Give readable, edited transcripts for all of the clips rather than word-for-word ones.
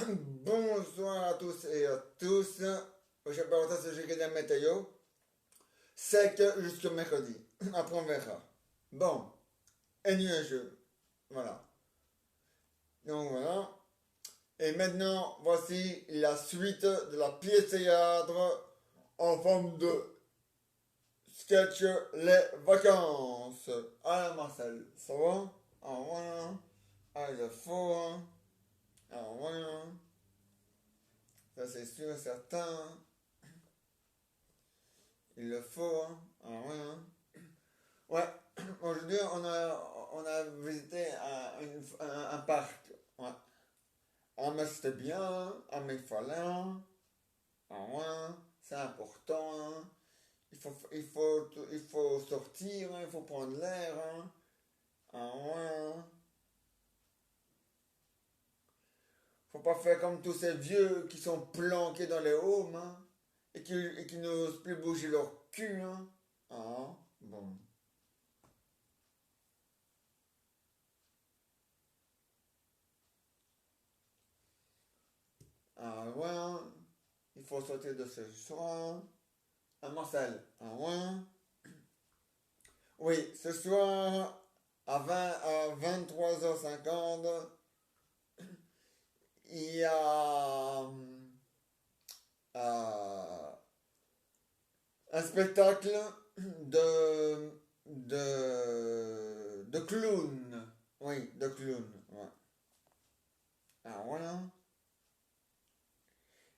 Bonsoir à tous et à tous. Je sais pas si j'ai la météo. C'est que jusqu'au mercredi. Après on verra. Bon, et nuageux. Voilà. Donc voilà. Et maintenant, voici la suite de la pièce théâtre en forme de sketch Les Vacances. Ah Marcel, ça va? Ah voilà. Ah il est faux. Hein. Ah voilà. Ça c'est sûr et certain. Il le faut, hein. Ah ouais, hein. Ouais, aujourd'hui on a visité un parc. Ouais. Ah mais c'était bien, hein. Ah mais il fallait, hein. Ah ouais, hein. C'est important, hein. Il faut sortir, hein. Il faut prendre l'air, hein. Ah ouais, hein. Faut pas faire comme tous ces vieux qui sont planqués dans les homes, hein. Et qui n'osent plus bouger leur cul, hein. Ah, bon. Ah ouais, hein. Il faut sortir de ce soir. Ah, Marcel. Ah ouais. Oui, ce soir, à 23h50, il y a euh, un spectacle de clown. Oui, de clown. Ouais. Ah ouais, hein.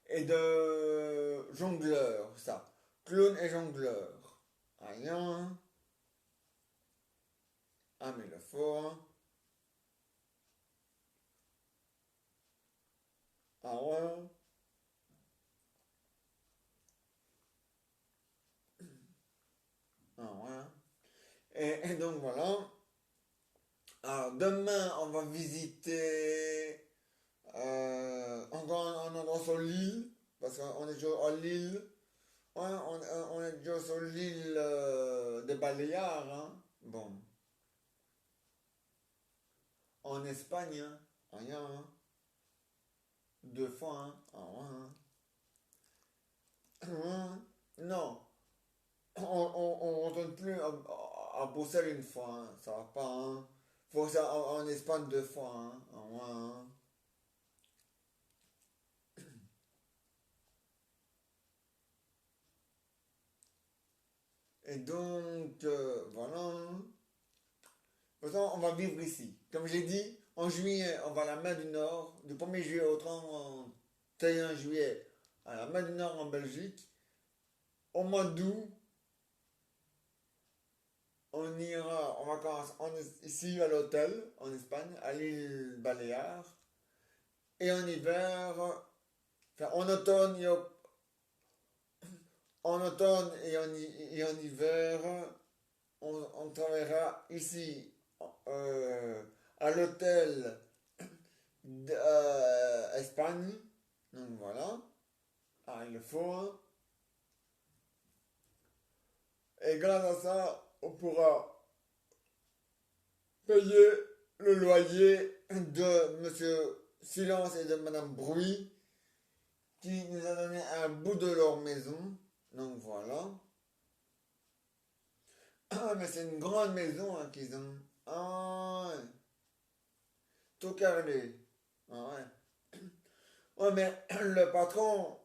Et de jongleur, ça. Clown et jongleur. Ah, hein. Ah, mais il le faut, hein. Ah ouais. Ah ouais. Et donc voilà. Alors demain, on va visiter encore un endroit sur l'île, parce qu'on est toujours à l'île. Ouais, on est toujours sur l'île des Baléares, hein. Bon, en Espagne, hein. Rien, hein. Deux fois, hein. Ah ouais, hein. Non, on retourne plus à Bruxelles une fois, hein. Ça va pas, hein. Faut ça en Espagne deux fois, hein. Ah ouais, hein. Et donc, voilà, hein. De toute façon, on va vivre ici. Comme je l'ai dit, en juillet, on va à la mer du Nord, du 1er juillet au 31 juillet, à la mer du Nord en Belgique. Au mois d'août, on ira en vacances ici à l'hôtel, en Espagne, à l'île Baléares. Et en hiver, enfin en automne et en hiver, on travaillera ici, euh, à l'hôtel d'Espagne. Donc voilà. Ah, il le faut, hein. Et grâce à ça, on pourra payer le loyer de Monsieur Silence et de Madame Bruit, qui nous a donné un bout de leur maison. Donc voilà. Ah, mais c'est une grande maison, hein, qu'ils ont. Ah, ouais. Tout carré. Ah, ouais. Ouais, mais le patron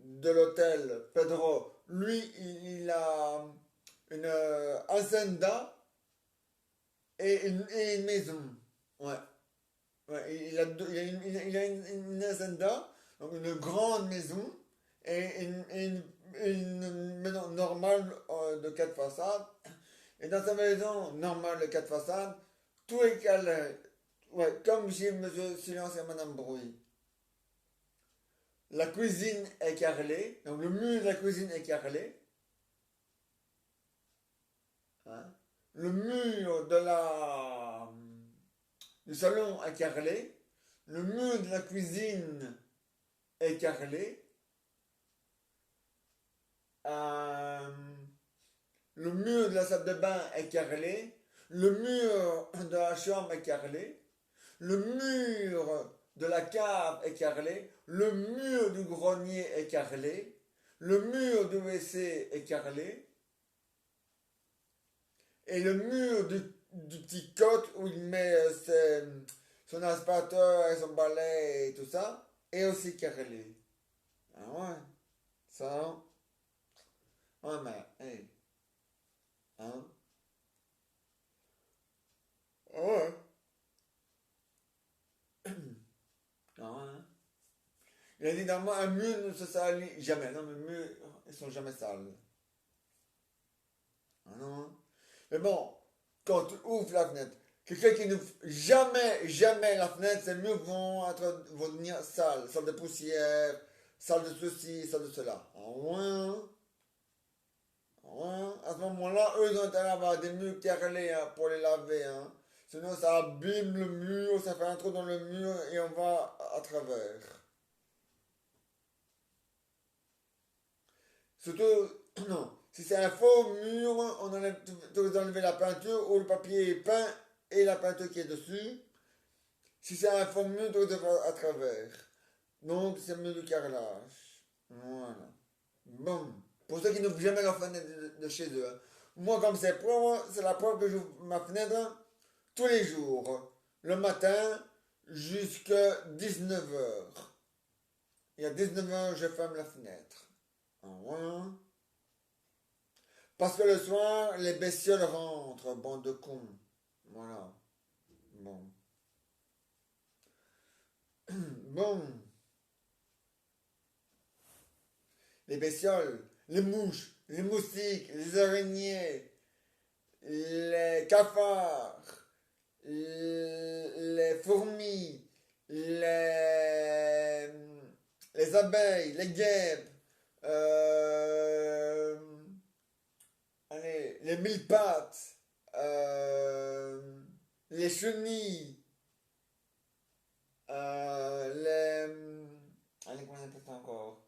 de l'hôtel, Pedro, lui, il a une hacienda et une maison. Ouais. Ouais, il a une hacienda, donc une grande maison, et une maison normale de quatre façades. Et dans sa maison normale de quatre façades, tout est calé. Ouais, comme chez Monsieur Silence et Madame Bruit. La cuisine est carrelée, donc le mur de la cuisine est carrelé. Hein. Le mur du salon est carrelé. Le mur de la cuisine est carrelé. Euh, le mur de la salle de bain est carrelé. Le mur de la chambre est carrelé. Le mur de la cave est carrelé, le mur du grenier est carrelé, le mur du WC est carrelé, et le mur du petit cote où il met son aspirateur et son balai et tout ça est aussi carrelé. Ah ouais, ça, ouais, mais, hey, hein, ah ouais, ah ouais. Il a dit, normalement, un mur ne se salit jamais. Non, mais les murs, ils sont jamais sales. Ah non. Mais bon, quand tu ouvres la fenêtre, quelqu'un qui n'ouvre jamais, jamais la fenêtre, ces murs vont devenir sales. Sales de poussière, sales de ceci, sales de cela. Ah ouais. Ah ouais. À ce moment-là, eux, ils ont intérêt à avoir des murs carrelés hein, pour les laver. Hein. Sinon, ça abîme le mur, ça fait un trou dans le mur et on va à travers. Surtout, non. Si c'est un faux mur, on enlève, tu dois enlever la peinture ou le papier est peint et la peinture qui est dessus. Si c'est un faux mur, tu dois faire à travers. Donc, c'est mieux du carrelage. Voilà. Bon. Pour ceux qui n'ouvrent jamais leur fenêtre de chez eux. Hein. Moi, comme c'est propre, c'est la preuve que j'ouvre ma fenêtre tous les jours. Le matin jusqu'à 19h. Et à 19h, je ferme la fenêtre. Voilà. Parce que le soir, les bestioles rentrent, bande de cons. Voilà. Bon. Bon. Les bestioles, les mouches, les moustiques, les araignées, les cafards, les fourmis, les, les abeilles, les guêpes, euh, allez, les mille pattes, les chenilles, allez, comment on appelle ça encore?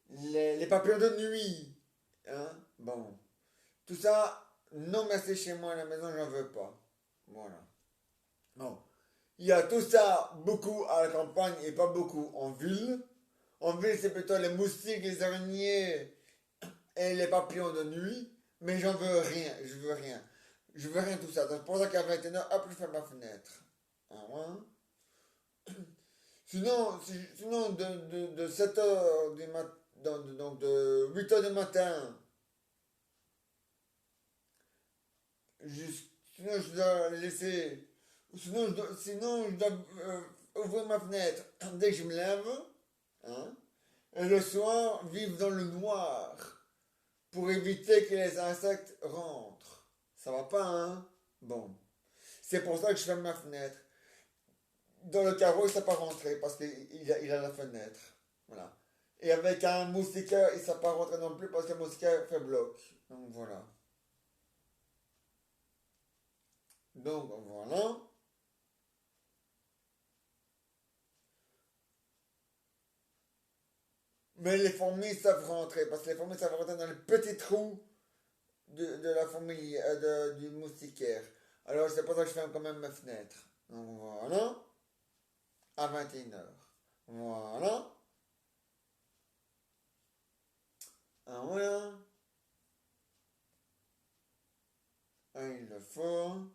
Les papillons de nuit, hein? Bon. Tout ça, non merci chez moi à la maison, j'en veux pas. Voilà. Bon. Il y a tout ça beaucoup à la campagne et pas beaucoup en ville. En ville, c'est plutôt les moustiques, les araignées et les papillons de nuit. Mais j'en veux rien, je veux rien. Je veux rien tout ça. C'est pour ça qu'à 21h, hop, je ferme ma fenêtre. Ah ouais? Sinon de 7h du matin, donc de 8h du matin, sinon je dois laisser, sinon je dois ouvrir ma fenêtre dès que je me lève, hein, et le soir vivre dans le noir pour éviter que les insectes rentrent. Ça va pas, hein? Bon. C'est pour ça que je ferme ma fenêtre. Dans le carreau, il ne sait pas rentrer parce qu'il a la fenêtre. Voilà. Et avec un moustiquaire, il ne sait pas rentrer non plus parce que le moustiquaire fait bloc. Donc voilà. Donc voilà. Mais les fourmis savent rentrer parce que les fourmis savent rentrer dans les petits trous de la fourmi, du moustiquaire. Alors c'est pour ça que je ferme quand même ma fenêtre. Donc voilà. À 21h. Voilà. Ah voilà. Ah, il le faut.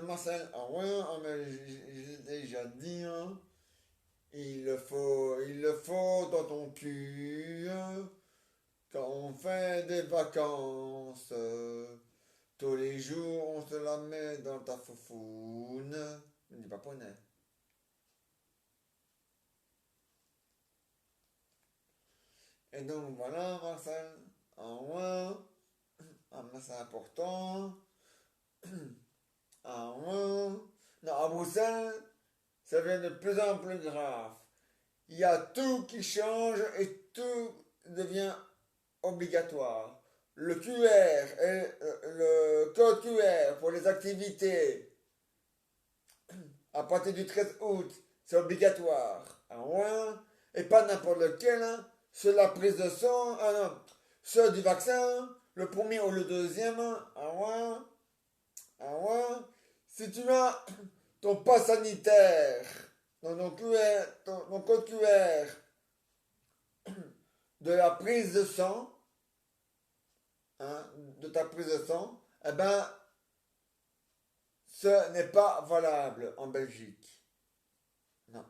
Marcel, ah ouais, ah, mais j'ai déjà dit, hein. Il le faut dans ton cul. Quand on fait des vacances, tous les jours on se la met dans ta foufoune. Je dis pas poney. Et donc voilà, Marcel. Ah ouais, ah, mais c'est important. Ah ouais. Non, à Bruxelles, ça devient de plus en plus grave. Il y a tout qui change et tout devient obligatoire. Le QR et le code QR pour les activités à partir du 13 août, c'est obligatoire. Ah ouais. Et pas n'importe lequel, hein. Ceux de la prise de sang, ah non, ceux du vaccin, le premier ou le deuxième, ah ouais, ah ouais, si tu as ton pass sanitaire, ton QR, ton code QR de la prise de sang, hein, de ta prise de sang, eh ben, ce n'est pas valable en Belgique. Non.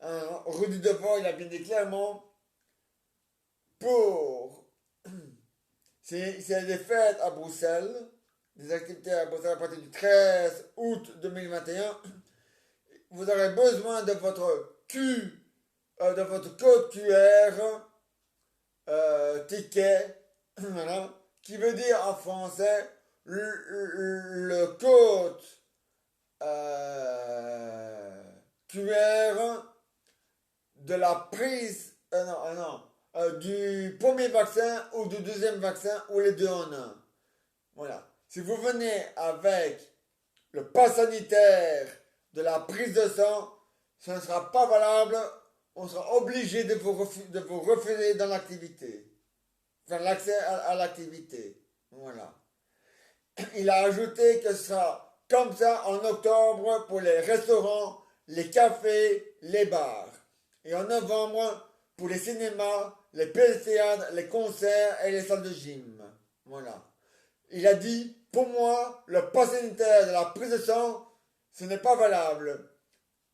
Hein, Rudy Devant, il a bien dit clairement, pour s'il y a des fêtes à Bruxelles, des activités à Bruxelles à partir du 13 août 2021, vous aurez besoin de votre de votre code QR, ticket, voilà, qui veut dire en français le code QR de la prise, non, du premier vaccin ou du deuxième vaccin ou les deux en un. Voilà. Si vous venez avec le pass sanitaire de la prise de sang, ce ne sera pas valable. On sera obligé de vous refuser dans l'activité. Enfin, l'accès à l'activité. Voilà. Il a ajouté que ce sera comme ça en octobre pour les restaurants, les cafés, les bars. Et en novembre pour les cinémas, les pièces de théâtre, les concerts et les salles de gym. Voilà. Il a dit, pour moi, le pass sanitaire de la prise de sang, ce n'est pas valable.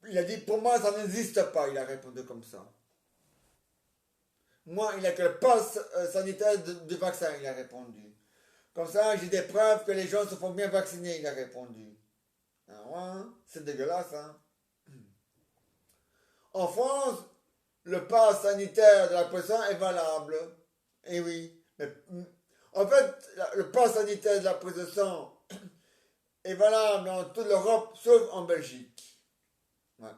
Il a dit, pour moi, ça n'existe pas. Il a répondu comme ça. Moi, il a que le pass sanitaire de vaccin, il a répondu. Comme ça, j'ai des preuves que les gens se font bien vacciner, il a répondu. Ah ouais, c'est dégueulasse, hein. En France, le pass sanitaire de la prise de sang est valable. Eh oui. Mais, en fait, le pass sanitaire de la prise de sang est valable dans toute l'Europe, sauf en Belgique. Ouais.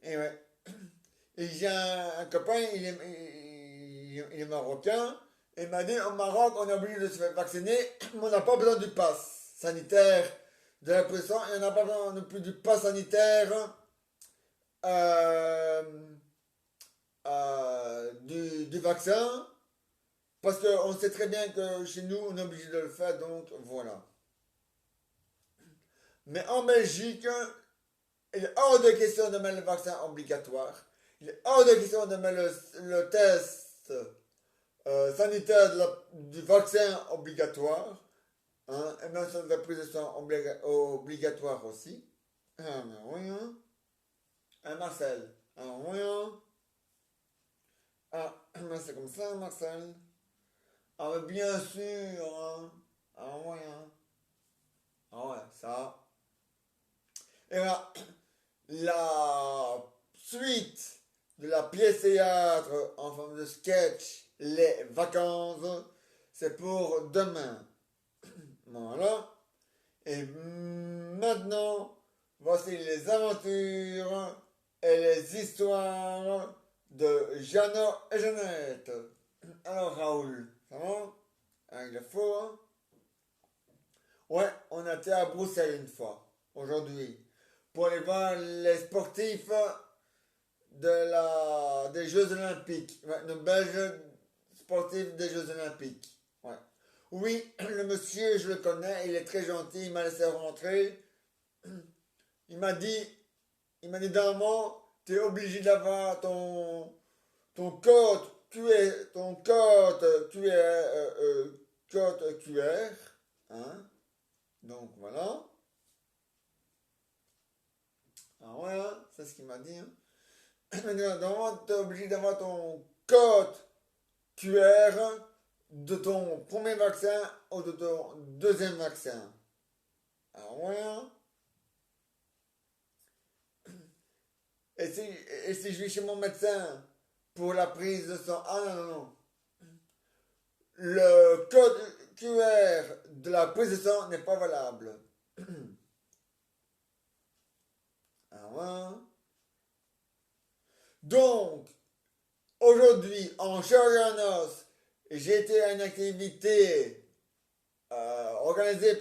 Et ouais. Et j'ai un copain, il est marocain, et il m'a dit, au Maroc, on est obligé de se faire vacciner, mais on n'a pas besoin du pass sanitaire de la prise de sang, et on n'a pas besoin non plus du pass sanitaire euh, du vaccin, parce qu'on sait très bien que chez nous, on est obligé de le faire, donc voilà. Mais en Belgique, il est hors de question de mettre le vaccin obligatoire. Il est hors de question de mettre le test sanitaire du vaccin obligatoire. Hein, et même sur la prise de sang obligatoire aussi. Ah, mais oui, hein. Ah, Marcel. Ah, oui, hein. Ah, mais c'est comme ça, Marcel. Ah, mais bien sûr, hein. Ah, oui, hein. Ah, ouais, ça. Et voilà. La suite de la pièce théâtre en forme de sketch, les vacances, c'est pour demain. Voilà. Et maintenant, voici les aventures et les histoires de Jeannot et Jeannette. Alors Raoul, ça va? Ah, il est faux, hein? Ouais, on a été à Bruxelles une fois, aujourd'hui, pour aller voir les sportifs des Jeux Olympiques. Ouais, nos Belges sportifs des Jeux Olympiques. Ouais. Oui, le monsieur, je le connais, il est très gentil, il m'a laissé rentrer. Il m'a dit, normalement, tu es obligé d'avoir ton code code QR, hein. Donc voilà. Ah ouais, hein, c'est ce qu'il m'a dit, hein. Normalement, tu es obligé d'avoir ton code QR de ton premier vaccin ou de ton deuxième vaccin. Ah ouais, hein. Et si je vais chez mon médecin pour la prise de sang, ah non, non, non. Le code QR de la prise de sang n'est pas valable. Ah ouais, hein. Donc, aujourd'hui, en Charianos, j'ai été à une activité organisée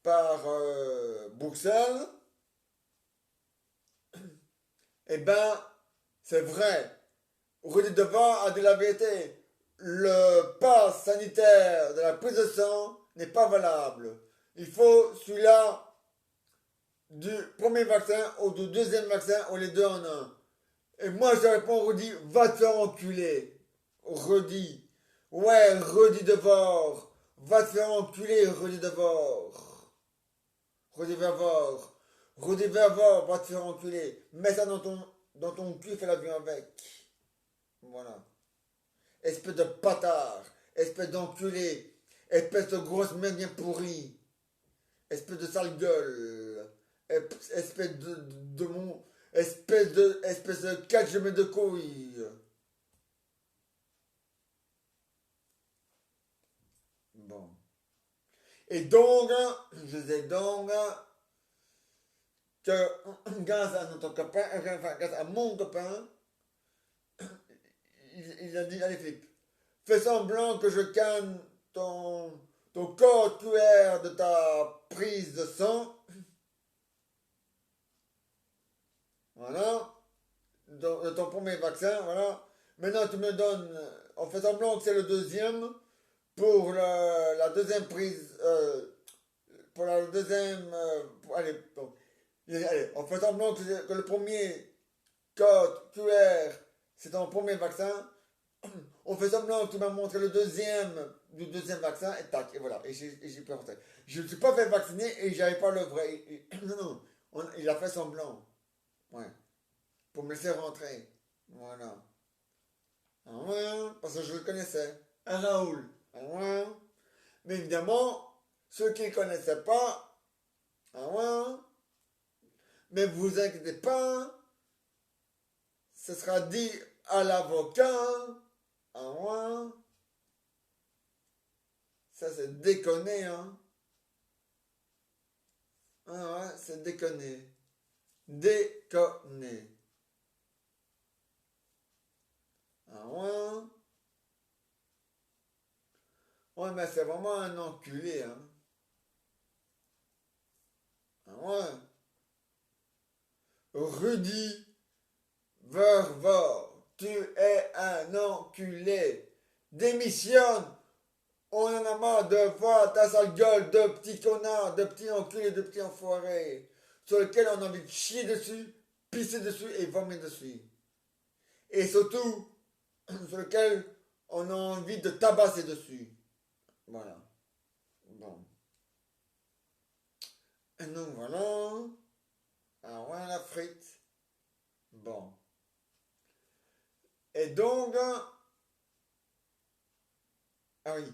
par Bruxelles. Eh ben, c'est vrai. Rudy Devant a dit la vérité. Le pass sanitaire de la prise de sang n'est pas valable. Il faut celui-là du premier vaccin ou du deuxième vaccin ou les deux en un. Et moi je réponds, Rudy, va te faire enculer. Rudy. Ouais, Rudy Devore. Va te faire enculer, Rudy Devore. Rudy Vervore. Rudy Vervore, va te faire enculer. Mets ça dans ton cul, fais l'avion avec. Voilà. Espèce de bâtard. Espèce d'enculé. Espèce de grosse merde bien pourrie. Espèce de sale gueule. Espèce de mon. Espèce de catch de couilles. Bon. Et donc, je disais donc que grâce à notre copain, enfin grâce à mon copain, il a dit, allez Philippe, fais semblant que je canne ton code QR de ta prise de sang. Voilà. De ton premier vaccin, voilà. Maintenant, tu me donnes, on fait semblant que c'est le deuxième pour la deuxième prise, pour la deuxième, allez, bon. Allez, on fait semblant que le premier code QR, c'est ton premier vaccin. On fait semblant que tu m'as montré le deuxième du deuxième vaccin, et tac, et voilà, et j'ai pu rentrer. Je ne suis pas fait vacciner et j'avais pas le vrai. Non, non, il a fait semblant. Ouais. Pour me laisser rentrer. Voilà. Ah ouais, parce que je le connaissais. Un Raoul. Ah ouais. Mais évidemment, ceux qui ne le connaissaient pas, ah ouais. Mais vous inquiétez pas, ce sera dit à l'avocat. Ah ouais. Ça c'est déconné, hein. Ah ouais, c'est déconné. Déconné. Ah ouais. Ouais, mais c'est vraiment un enculé, hein. Ah ouais. Rudy Vervor, tu es un enculé. Démissionne. On en a marre de voir ta sale gueule de petits connards, de petits enculés, de petits enfoirés, sur lesquels on a envie de chier dessus, pisser dessus et vomir dessus. Et surtout, sur lesquels on a envie de tabasser dessus. Voilà. Bon. Et donc voilà. Alors voilà la frite. Bon. Et donc. Ah oui.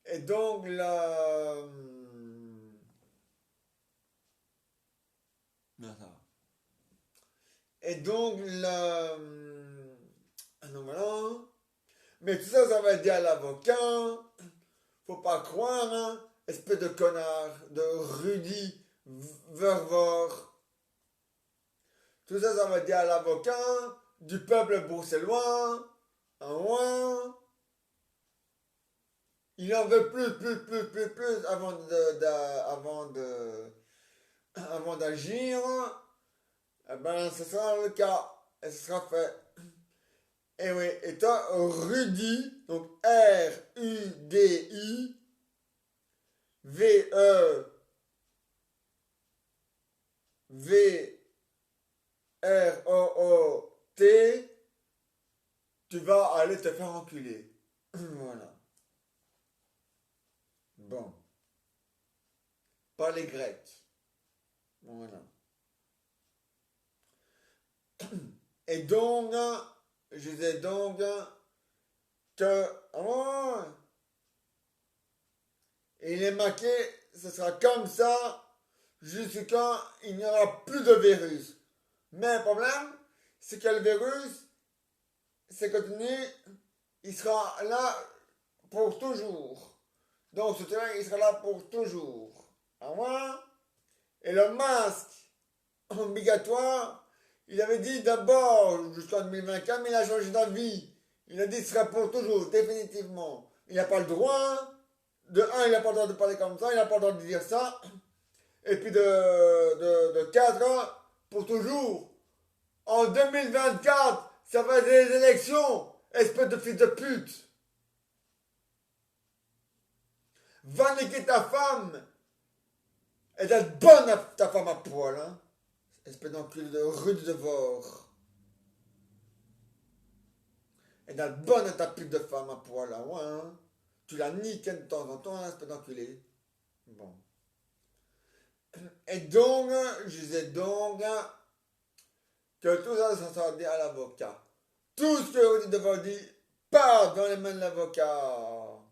Et donc la. Non, ça va. Et donc la. Ah non, voilà. Mais tout ça, ça va aider à l'avocat. Faut pas croire, hein. Espèce de connard, de Rudy Vervor. Tout ça, ça va aider à l'avocat du peuple bruxellois. Ah ouais. Il en veut plus avant d'agir. Eh ben, ce sera le cas. Et ce sera fait. Et oui, et toi, Rudy, donc R-U-D-I, V-E-V-R-O-O-T, tu vas aller te faire enculer. Voilà. Bon. Pas les Grecs. Voilà. Et donc, je disais donc que oh, et les maquets, ce sera comme ça jusqu'à il n'y aura plus de virus. Mais le problème, c'est que le virus, c'est continu, il sera là pour toujours. Donc ce terrain, il sera là pour toujours. À moi. Et le masque obligatoire, il avait dit d'abord jusqu'en 2024, mais il a changé d'avis. Il a dit que ce sera pour toujours, définitivement. Il n'a pas le droit. De un, il n'a pas le droit de parler comme ça, il n'a pas le droit de dire ça. Et puis de 4 ans, pour toujours. En 2024, ça va être des élections, espèce de fils de pute. Va niquer ta femme. Elle doit être bonne, ta femme à poil, hein. Espèce d'enculé de rude de vore. Elle doit être bonne, ta pute de femme à poil, là, ouais, hein. Tu la niques de temps en temps, hein, espèce d'enculé. Bon. Et donc, je disais donc que tout ça, ça sera dit à l'avocat. Tout ce que vous dites devant dit part dans les mains de l'avocat.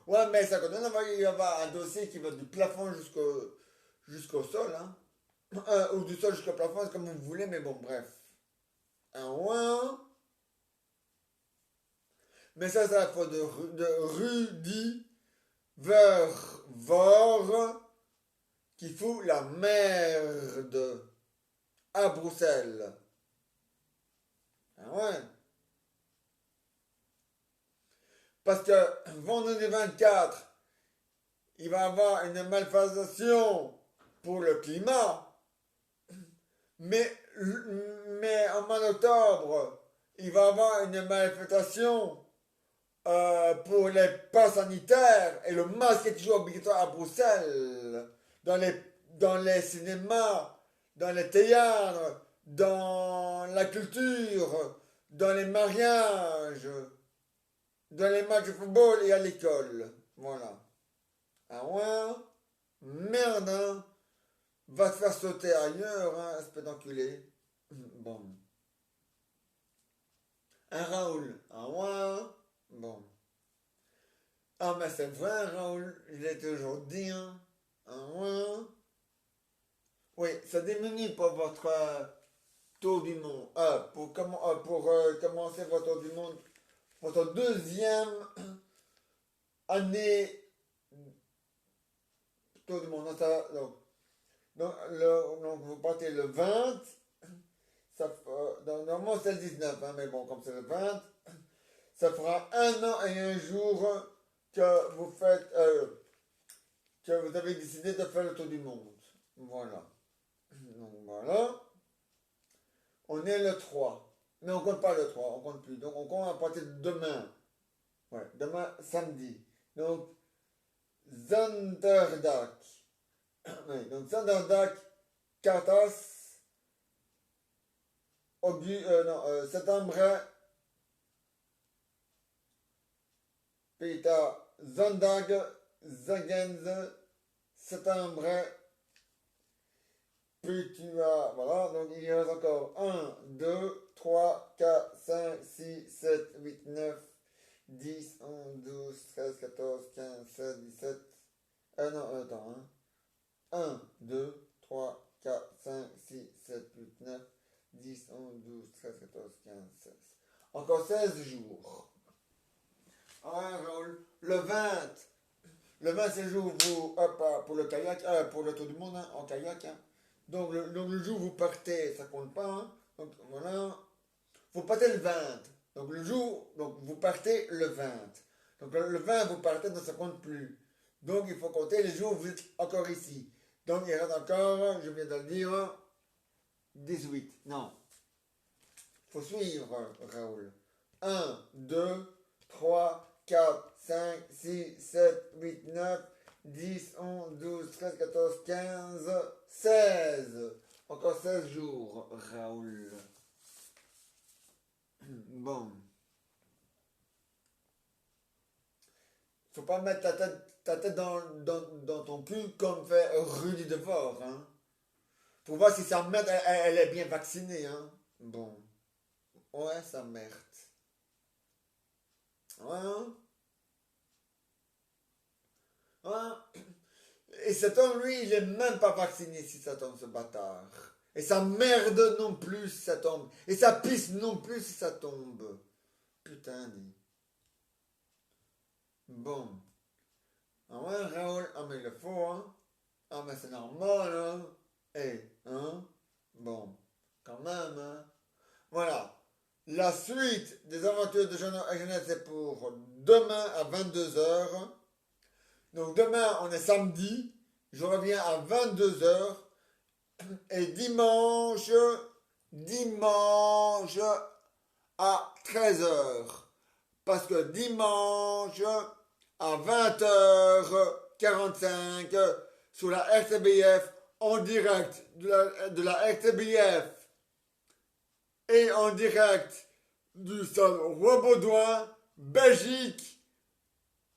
Ouais, mais ça continue, il y avoir un dossier qui va du plafond jusqu'au sol, hein. Ou du sol jusqu'au plafond, c'est comme vous voulez, mais bon, bref. Un ouin. Mais ça, c'est la faute de Rudy Vervor qui fout la merde à Bruxelles. Ah ouais. Parce que vendredi 24, il va y avoir une manifestation pour le climat. Mais en mois d'octobre, il va y avoir une manifestation pour les passes sanitaires et le masque est toujours obligatoire à Bruxelles. Dans les cinémas, dans les théâtres, dans la culture, dans les mariages, dans les matchs de football et à l'école. Voilà. Ah ouais? Merde, hein? Va te faire sauter ailleurs, hein, espèce d'enculé. Bon. Un Raoul. Ah ouais? Bon. Ah, mais c'est vrai, Raoul, je l'ai toujours dit, hein. Ah ouais? Oui, ça diminue pour votre tour du monde. Pour commencer votre tour du monde, votre deuxième année tour du monde. Donc, vous partez le 20. Normalement, c'est le 19, hein, mais bon, comme c'est le 20, ça fera 1 an et 1 jour que vous faites, que vous avez décidé de faire le tour du monde. Voilà. Donc voilà. On est le 3. Mais on compte pas le 3, on compte plus. Donc on compte à partir de demain. Ouais, demain samedi. Donc Zanderdag. Oui, donc Zanderdag, Cartas, septembre, Peter, Zondag, Zagenz, septembre, puis tu vas, voilà, donc il y reste encore 1, 2, 3, 4, 5, 6, 7, 8, 9, 10, 11, 12, 13, 14, 15, 16, 17, non, attends, hein. 1, 2, 3, 4, 5, 6, 7, 8, 9, 10, 11, 12, 13, 14, 15, 16. Encore 16 jours. Ah, Raoul, le 20 c'est le jour où vous, pour le kayak, pour le tour du monde, hein, en kayak, hein. Donc le jour où vous partez, ça compte pas, hein. Donc voilà, vous partez le 20. Donc le jour, donc vous partez le 20. Donc le 20, vous partez, donc ça compte plus. Donc il faut compter les jours où vous êtes encore ici. Donc il reste encore, je viens de le dire, 18. Non. Il faut suivre, Raoul. 1, 2, 3, 4, 5, 6, 7, 8, 9, 10, 11, 12, 13, 14, 15, 16. Encore 16 jours, Raoul. Bon. Faut pas mettre ta tête dans ton cul comme fait Rudy Devor, hein. Pour voir si sa mère, elle est bien vaccinée, hein. Bon. Ouais, sa mère. Ouais, hein. Ouais. Et cet homme, lui, il est même pas vacciné si cet homme, ce bâtard. Et ça merde non plus si ça tombe. Et ça pisse non plus si ça tombe. Putain, dit. Bon. Ah ouais, Raoul, ah mais il le faut, hein. Ah mais c'est normal, hein. Eh, hein. Bon. Quand même, hein. Voilà. La suite des aventures de Jeannette, c'est pour demain à 22 h. Donc demain, on est samedi. Je reviens à 22 h. Et dimanche, dimanche à 13h. Parce que dimanche à 20h45 sur la RTBF en direct de la RTBF et en direct du stade Roi-Baudouin, Belgique,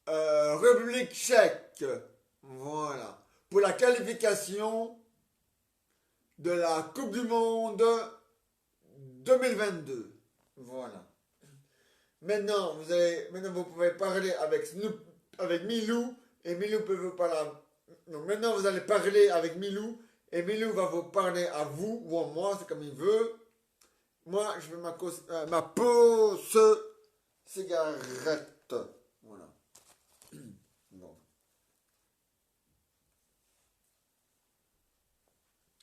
République tchèque. Voilà. Pour la qualification de la Coupe du Monde 2022. Voilà. Maintenant, vous pouvez parler avec Milou, et Milou peut vous parler. Donc maintenant, vous allez parler avec Milou, et Milou va vous parler à vous ou à moi, c'est comme il veut. Moi, je fais ma pause cigarette. Voilà. Bon.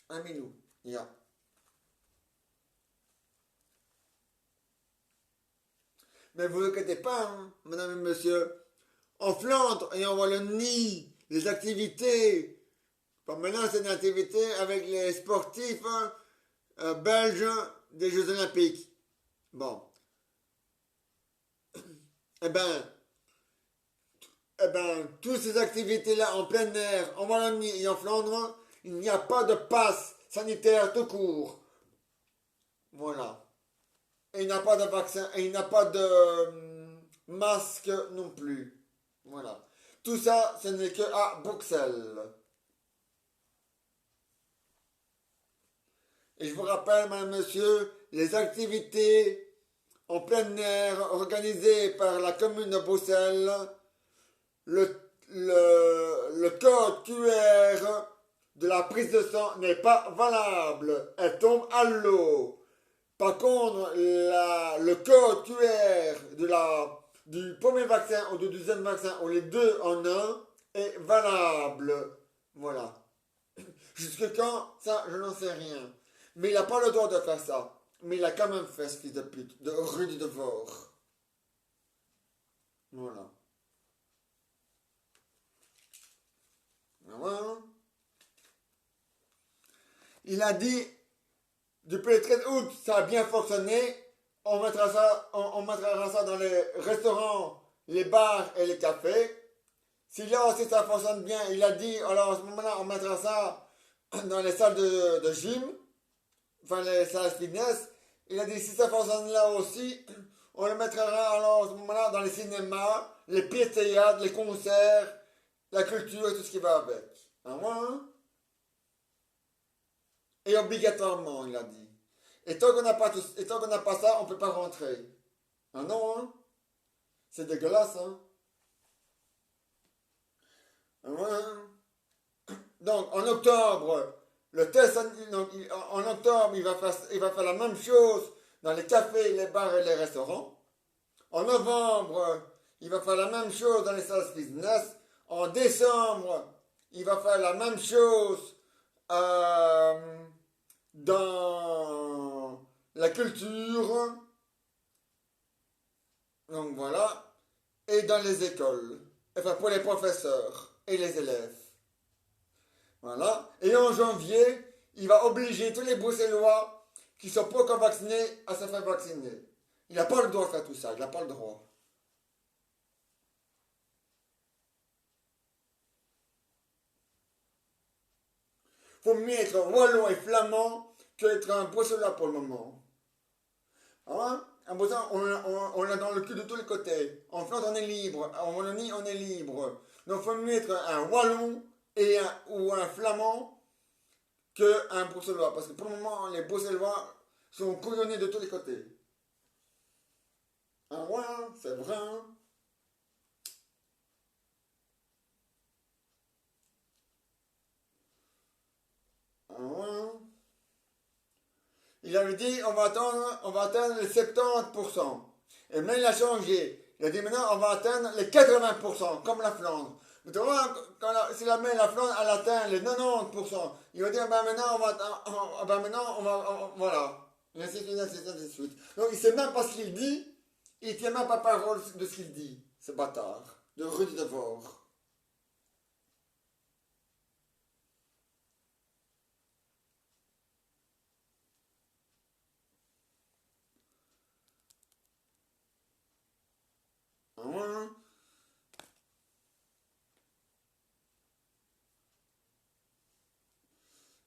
Un Milou. Yeah. Mais vous inquiétez pas, hein, madame et monsieur. En Flandre et en Wallonie, les activités. Enfin, maintenant, c'est une activité avec les sportifs belges des Jeux Olympiques. Bon. Eh ben, toutes ces activités-là en plein air, en Wallonie et en Flandre, il n'y a pas de passe sanitaire tout court. Voilà. Et il n'a pas de vaccin, et il n'a pas de masque non plus. Voilà. Tout ça, ce n'est que à Bruxelles. Et je vous rappelle, madame, monsieur, les activités en plein air organisées par la commune de Bruxelles, le code QR de la prise de sang n'est pas valable. Elle tombe à l'eau. Par contre, le code QR du premier vaccin ou du deuxième vaccin, ou les deux en un, est valable. Voilà. Jusque quand, ça, je n'en sais rien. Mais il n'a pas le droit de faire ça. Mais il a quand même fait ce fils de pute, de Rudy de Vore. Voilà. Voilà. Il a dit, depuis le 13 août, ça a bien fonctionné. On mettra ça dans les restaurants, les bars et les cafés. Si là aussi ça fonctionne bien, il a dit, alors à ce moment-là, on mettra ça dans les salles de gym, enfin les salles fitness. Il a dit, si ça fonctionne là aussi, on le mettra alors à ce moment-là dans les cinémas, les pièces de théâtre, les concerts, la culture et tout ce qui va avec. Ah ouais, hein? Et obligatoirement, il a dit. Et tant qu'on n'a pas, ça, on ne peut pas rentrer. Ah non, hein? C'est dégueulasse, hein? Ah ouais, hein? Donc, en octobre, le test, donc, en octobre, il va faire la même chose dans les cafés, les bars et les restaurants. En novembre, il va faire la même chose dans les salles fitness. En décembre, il va faire la même chose dans la culture. Donc voilà. Et dans les écoles. Enfin, pour les professeurs et les élèves. Voilà. Et en janvier, il va obliger tous les Bruxellois qui ne sont pas encore vaccinés à se faire vacciner. Il n'a pas le droit de faire tout ça. Il n'a pas le droit. Faut mieux être wallon et flamand que être un Bruxellois pour le moment. Hein? En Bruxelles, on est dans le cul de tous les côtés. En Flandre, on est libre. En Wallonie, on est libre. Donc, il faut mieux être un wallon ou un flamand qu'un Bruxellois. Parce que pour le moment, les Bruxellois sont couillonnés de tous les côtés. Ah ouais, c'est vrai. Hein? Ah ouais. Il avait dit on va atteindre les 70%. Et maintenant il a changé. Il a dit maintenant on va atteindre les 80%, comme la Flandre. Mais tu vois, si la Flandre elle atteint les 90%, il va dire ben maintenant voilà. Et ainsi de suite. Donc il ne sait même pas ce qu'il dit, il ne tient même pas parole de ce qu'il dit, ce bâtard, de Rudy de Vore.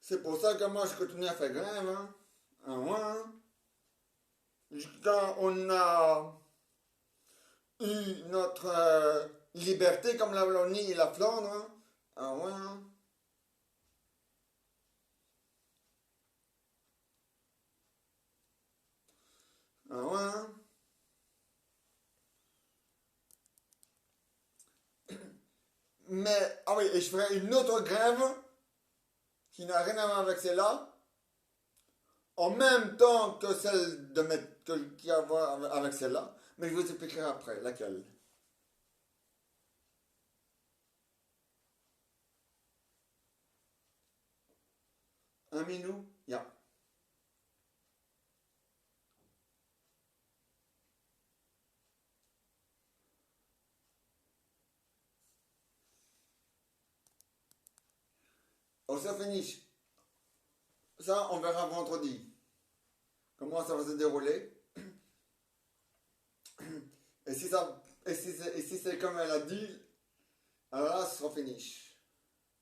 C'est pour ça que moi, je continue à faire grève. Hein. Ah ouais, hein. Quand on a eu notre liberté comme la Wallonie et la Flandre. Hein. Ah ouais, hein. Ah ouais, hein. Mais, ah oui, et je ferai une autre grève qui n'a rien à voir avec celle-là, en même temps que celle de qui a à voir avec celle-là, mais je vous expliquerai après laquelle. Un minou? Ja. On se finish. Ça, on verra vendredi. Comment ça va se dérouler. Et si ça, et si c'est comme elle a dit, alors là, ce sera finish.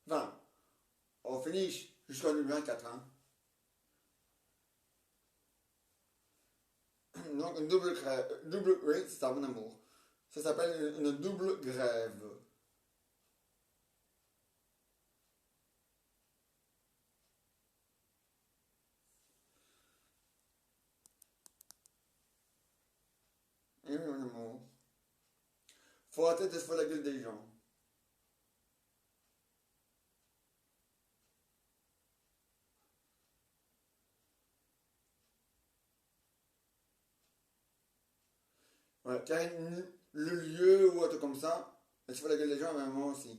Enfin, on finish jusqu'en 2024. Hein. Donc, une double grève. Double, oui, c'est ça, mon amour. Ça s'appelle une double grève. Oui, mon amour. Faut arrêter de se faire la gueule des gens. Ouais, Karine, le lieu ou autre comme ça, elle se fait la gueule des gens, mais moi aussi.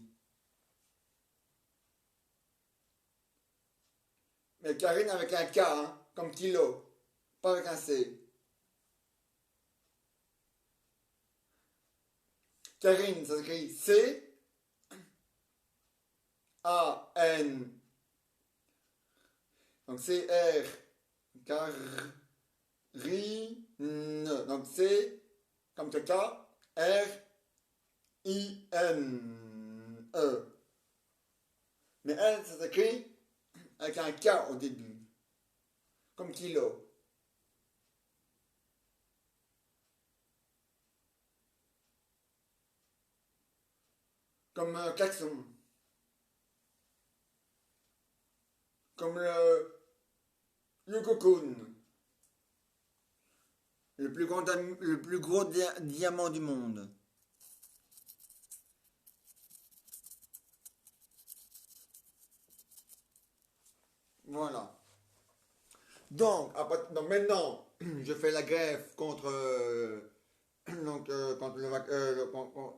Mais Karine avec un K, hein, comme kilo, pas avec un C. Karine, ça s'écrit C-A-N. Donc C-R, Karine. Donc C, comme caca, R-I-N-E. Mais elle, ça s'écrit avec un K au début, comme kilo. Comme un klaxon. Comme le cocoon. Le plus gros diamant du monde. Voilà. Donc maintenant, je fais la grève contre, contre,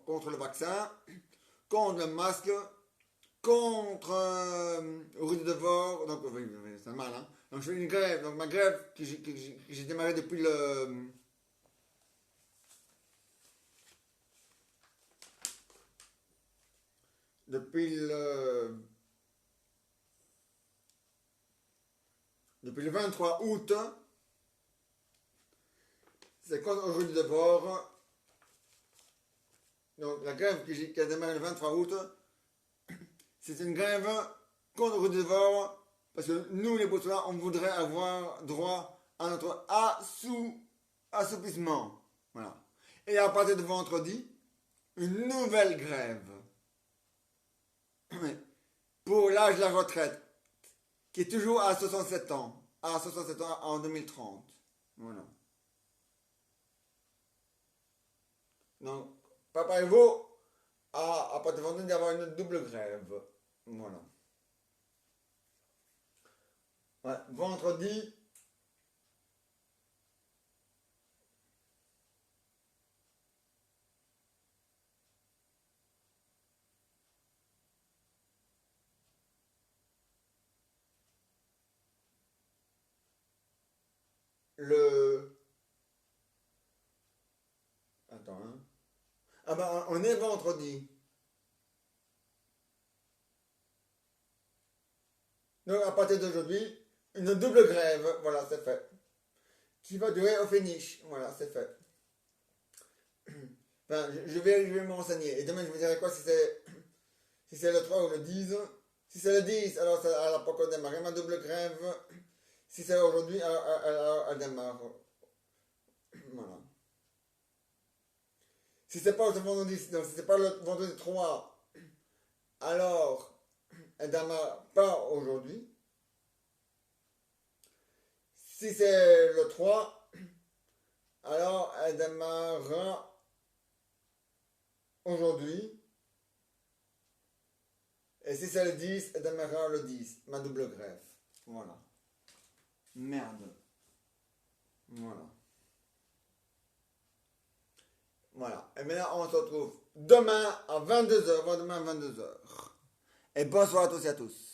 contre le vaccin, contre le masque, contre Rue de Devor. Donc, oui, c'est mal, hein. Donc, je fais une grève. Donc, ma grève que j'ai démarré depuis le, depuis le 23 août. C'est contre Rue de Devor. Donc, la grève qui a démarré le 23 août, c'est une grève contre Rue de Devor. Parce que nous, les Bourgeois, on voudrait avoir droit à notre assouplissement. Voilà. Et à partir de vendredi, une nouvelle grève pour l'âge de la retraite, qui est toujours à 67 ans. À 67 ans en 2030. Voilà. Donc, papa et vous, à partir de vendredi, d'avoir une double grève. Voilà. Ouais, vendredi, le. Attends, hein. Ah ben, on est vendredi. Donc, à partir d'aujourd'hui, une double grève. Voilà, c'est fait. Qui va durer au finish. Voilà, c'est fait. Enfin, je vais me renseigner. Et demain, je vous dirai quoi si c'est le 3 ou le 10. Si c'est le 10, alors elle n'a pas encore démarré ma double grève. Si c'est aujourd'hui, alors elle démarre. Voilà. Si c'est pas le vendredi, donc si c'est pas le vendredi 3, alors elle démarre pas aujourd'hui. Si c'est le 3, alors elle démarrera aujourd'hui. Et si c'est le 10, elle démarrera le 10, ma double greffe. Voilà. Merde. Voilà. Voilà. Et maintenant, on se retrouve demain à 22h. Demain à 22h. Et bonsoir à tous et à tous.